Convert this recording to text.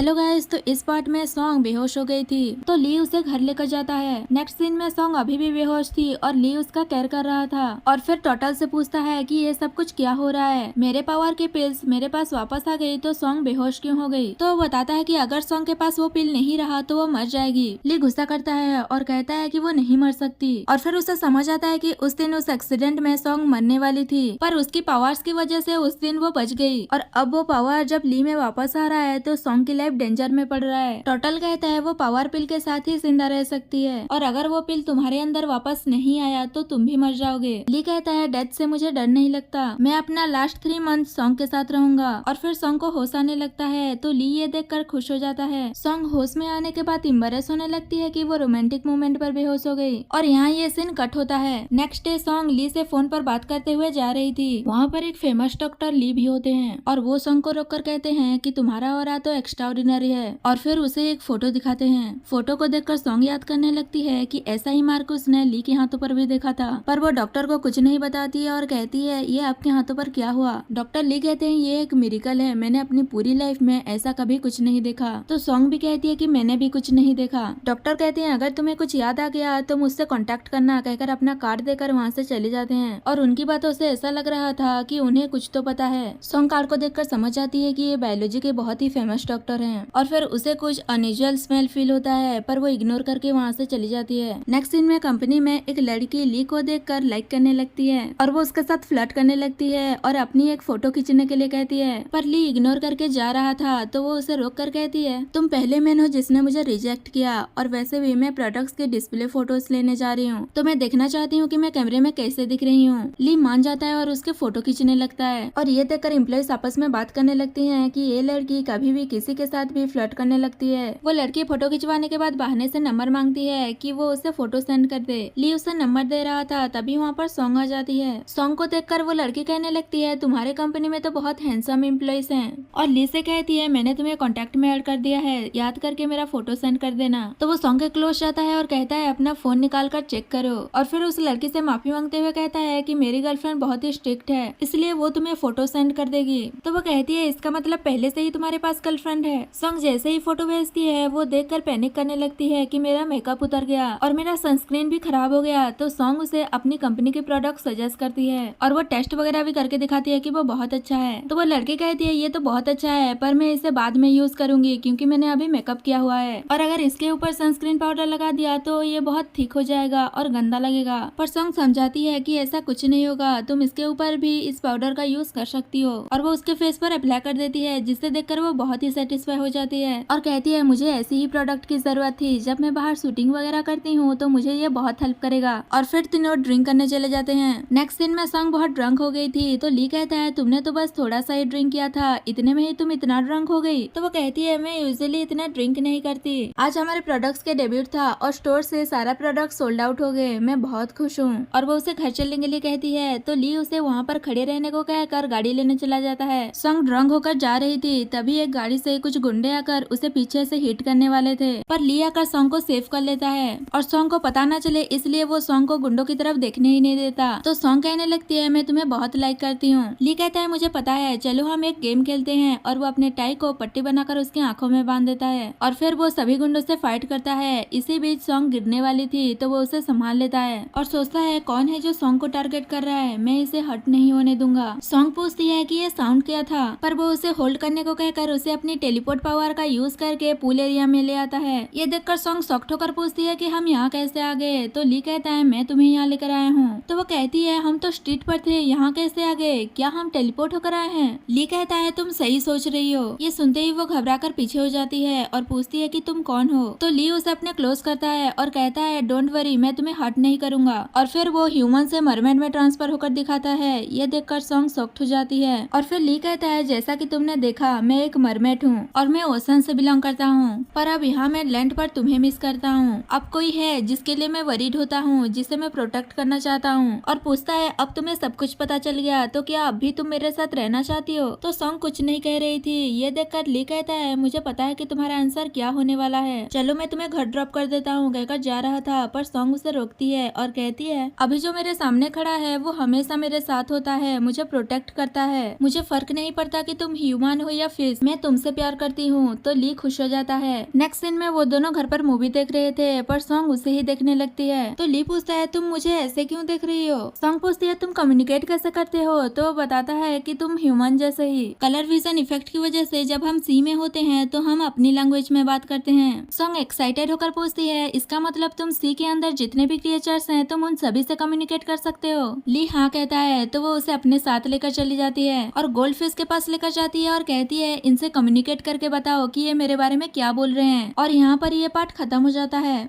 Hello guys, तो इस part में सॉन्ग बेहोश हो गई थी तो ली उसे घर लेकर जाता है। नेक्स्ट सीन में सॉन्ग अभी भी बेहोश थी और ली उसका केयर कर रहा था और फिर टोटल से पूछता है कि ये सब कुछ क्या हो रहा है, मेरे पावर की पिल्स मेरे पास वापस आ गई तो सॉन्ग बेहोश क्यों हो गई। तो वो बताता है कि अगर सॉन्ग के पास वो पिल नहीं रहा तो वो मर जाएगी। ली गुस्सा करता है और कहता है कि वो नहीं मर सकती और फिर उसे समझ आता है कि उस दिन उस एक्सीडेंट में सॉन्ग मरने वाली थी पर उसकी पावर्स की वजह से उस दिन वो बच गई और अब वो पावर जब ली में वापस आ रहा है तो सॉन्ग की लाइफ डेंजर में पड़ रहा है। टोटल कहता है वो पावर पिल के साथ ही जिंदा रह सकती है और अगर वो पिल तुम्हारे अंदर वापस नहीं आया तो तुम भी मर जाओगे। ली कहता है डेथ से मुझे डर नहीं लगता, मैं अपना लास्ट 3 मंथ सॉन्ग के साथ रहूंगा और फिर सॉन्ग को होश आने लगता है तो ली ये देखकर खुश हो जाता है। सॉन्ग होश में आने के बाद इम्बरेस होने लगती है कि वो रोमांटिक मोमेंट पर बेहोश हो गई और यहाँ ये सीन कट होता है। नेक्स्ट डे सॉन्ग ली से फोन पर बात करते हुए जा रही थी। वहाँ पर एक फेमस डॉक्टर ली भी होते हैं और वो सॉन्ग को रोककर कहते हैं कि तुम्हारा ऑरा तो एक्स्ट्राऑर्डिनरी है और फिर उसे एक फोटो दिखाते हैं। फोटो को देखकर सॉन्ग याद करने लगती है कि ऐसा ही मार्क उसने ली के हाथों पर भी देखा था पर वो डॉक्टर को कुछ नहीं बताती है और कहती है ये आपके हाथों पर क्या हुआ। डॉक्टर ली कहते हैं ये एक मिरेकल है, मैंने अपनी पूरी लाइफ में ऐसा कभी कुछ नहीं देखा। तो सॉन्ग भी कहती है कि मैंने भी कुछ नहीं देखा। डॉक्टर कहते हैं अगर तुम्हें कुछ याद आ गया तो मुझसे कॉन्टेक्ट करना कहकर अपना कार्ड देकर वहाँ से चले जाते हैं और उनकी बातों से ऐसा लग रहा था कि उन्हें कुछ तो पता है। सॉन्ग कार्ड को देखकर समझ जाती है कि ये बायोलॉजी के बहुत ही फेमस डॉक्टर हैं और फिर उसे कुछ अनयूजुअल स्मेल फील होता है पर वो इग्नोर करके वहाँ से चली जाती है। नेक्स्ट सीन में कंपनी में एक लड़की ली को देखकर लाइक करने लगती है और वो उसके साथ फ्लर्ट करने लगती है और अपनी एक फोटो खींचने के लिए कहती है पर ली इग्नोर करके जा रहा था तो वो उसे रोक कर कहती है तुम पहले मैन हो जिसने मुझे रिजेक्ट किया और वैसे भी मैं प्रोडक्ट्स के डिस्प्ले फोटोज लेने जा रही हूँ तो मैं देखना चाहती हूँ कि मैं कैमरे में कैसे दिख रही हूँ। ली मान जाता है और उसके फोटो खींचने लगता है और ये देखकर एम्प्लॉइज आपस में बात करने लगती है कि ये लड़की कभी भी किसी के साथ भी फ्लर्ट करने लगती है। वो लड़की फोटो खिंचवाने के बाद बहाने से नंबर मांगती है कि वो उसे फोटो सेंड कर दे। ली उसे नंबर दे रहा था तभी वहाँ पर सॉन्ग आ जाती है। सॉन्ग को देखकर वो लड़की कहने लगती है तुम्हारे कंपनी में तो बहुत हैंडसम एम्प्लॉइज हैं और ली से कहती है मैंने तुम्हें कॉन्टेक्ट में ऐड कर दिया है, याद करके मेरा फोटो सेंड कर देना। तो वो सॉन्ग के क्लोज जाता है और कहता है अपना फोन निकाल कर चेक करो और फिर उस लड़की से माफी मांगते हुए कहता है कि मेरी गर्लफ्रेंड बहुत ही स्ट्रिक्ट है इसलिए वो तुम्हें फोटो सेंड कर देगी। तो वो कहती है इसका मतलब पहले से ही तुम्हारे पास गर्लफ्रेंड है। सॉन्ग जैसे ही फोटो भेजती है वो देखकर पैनिक करने लगती है कि मेरा मेकअप उतर गया और मेरा सनस्क्रीन भी खराब हो गया। तो सॉन्ग उसे अपनी कंपनी के प्रोडक्ट सजेस्ट करती है और वो टेस्ट वगैरह भी करके दिखाती है कि वो बहुत अच्छा है। तो वो लड़की कहती है ये तो बहुत अच्छा है पर मैं इसे बाद में यूज करूंगी क्योंकि मैंने अभी मेकअप किया हुआ है और अगर इसके ऊपर सनस्क्रीन पाउडर लगा दिया तो ये बहुत थिक हो जाएगा और गंदा लगेगा। पर सॉन्ग समझाती है कि ऐसा कुछ नहीं होगा, तुम इसके ऊपर भी इस पाउडर का यूज कर सकती हो और वो उसके फेस पर अप्लाई कर देती है जिसे देखकर वो बहुत ही सेटिस्फाई हो जाती है और कहती है मुझे ऐसी ही प्रोडक्ट की जरूरत थी, जब मैं बाहर शूटिंग वगैरह करती हूँ तो मुझे ये बहुत हेल्प करेगा। और फिर तीनों ड्रिंक करने चले जाते हैं। नेक्स्ट सीन में सॉन्ग बहुत ड्रंक हो गई थी तो ली कहता है तुमने तो बस थोड़ा सा ही ड्रिंक किया था, इतने में ही तुम इतना ड्रंक हो गई। तो वो कहती है मैं यूजुअली इतना ड्रिंक नहीं करती, आज हमारे प्रोडक्ट्स के डेब्यूट था और स्टोर से सारा प्रोडक्ट सोल्ड आउट हो गए, मैं बहुत खुश हूँ। और वो उसे घर चलने के लिए कहती है तो ली उसे वहाँ पर खड़े रहने को कहकर गाड़ी लेने चला जाता है। सॉन्ग ड्रंक होकर जा रही थी तभी एक गाड़ी से कुछ गुंडे आकर उसे पीछे से हिट करने वाले थे पर ली आकर सॉन्ग को सेव कर लेता है और सॉन्ग को पता न चले इसलिए वो सॉन्ग को गुंडों की तरफ देखने ही नहीं देता। तो सॉन्ग कहने लगती है मैं तुम्हें बहुत लाइक करती हूँ। ली कहता है मुझे पता है, चलो हम एक गेम खेलते हैं और वो अपने टाई को पट्टी बनाकर उसकी आंखों में बांध देता है और फिर वो सभी गुंडों से फाइट करता है। इसी बीच सॉन्ग गिरने वाली थी तो वो उसे संभाल लेता है और सोचता है कौन है जो सॉन्ग को टारगेट कर रहा है, मैं इसे हर्ट नहीं होने दूंगा। सॉन्ग पूछती है कि ये साउंड क्या था पर वो उसे होल्ड करने को कहकर उसे अपनी टेलीपोर्ट पावर का यूज करके पूल एरिया में ले आता है। ये देखकर सॉन्ग शॉक्ड होकर पूछती है कि हम यहाँ कैसे आ गए। तो ली कहता है मैं तुम्हें यहाँ लेकर आया हूँ। तो वो कहती है हम तो स्ट्रीट पर थे, यहाँ कैसे आ गए, क्या हम टेलीपोर्ट होकर आए हैं। ली कहता है तुम सही सोच रही हो। ये सुनते ही वो घबरा कर पीछे हो जाती है और पूछती है कि तुम कौन हो। तो ली उसे अपने क्लोज करता है और कहता है डोंट वरी, मैं तुम्हें हर्ट नहीं करूंगा और फिर वो ह्यूमन से मरमेड में ट्रांसफर होकर दिखाता है। ये देखकर सॉन्ग शॉक्ड हो जाती है और फिर ली कहता है जैसा कि तुमने देखा मैं एक मरमेड हूँ और मैं ओशन से बिलोंग करता हूँ पर अब यहाँ मैं लैंड पर तुम्हें मिस करता हूँ। अब कोई है जिसके लिए मैं वरीड होता हूँ, जिसे मैं प्रोटेक्ट करना चाहता हूँ। और पूछता है अब तुम्हें सब कुछ पता चल गया तो क्या अब भी तुम मेरे साथ रहना चाहती हो। तो सॉन्ग कुछ नहीं कह रही थी। ये देखकर ली कहता है मुझे पता है कि तुम्हारा आंसर क्या होने वाला है, चलो मैं तुम्हें घर ड्रॉप कर देता हूँ कहकर जा रहा था पर सॉन्ग उसे रोकती है और कहती है अभी जो मेरे सामने खड़ा है वो हमेशा मेरे साथ होता है, मुझे प्रोटेक्ट करता है, मुझे फर्क नहीं पड़ता कि तुम ह्यूमन हो या फिश, मैं तुमसे प्यार करती करती हूँ। तो ली खुश हो जाता है। नेक्स्ट सीन में वो दोनों घर पर मूवी देख रहे थे पर सॉन्ग उसे ही देखने लगती है। तो ली पूछता है तुम मुझे ऐसे क्यों देख रही हो। सॉन्ग पूछती है तुम कम्युनिकेट कैसे करते हो। तो वो बताता है कि तुम ह्यूमन जैसे ही। कलर विजन इफेक्ट की वजह से जब हम सी में होते हैं तो हम अपनी लैंग्वेज में बात करते हैं। सॉन्ग एक्साइटेड होकर पूछती है इसका मतलब तुम सी के अंदर जितने भी क्रिएचर्स हैं तुम उन सभी से कम्युनिकेट कर सकते हो। ली हाँ कहता है तो वो उसे अपने साथ लेकर चली जाती है और गोल्ड फिश के पास लेकर जाती है और कहती है इनसे कम्युनिकेट करके बताओ कि ये मेरे बारे में क्या बोल रहे हैं। और यहाँ पर ये पार्ट खत्म हो जाता है।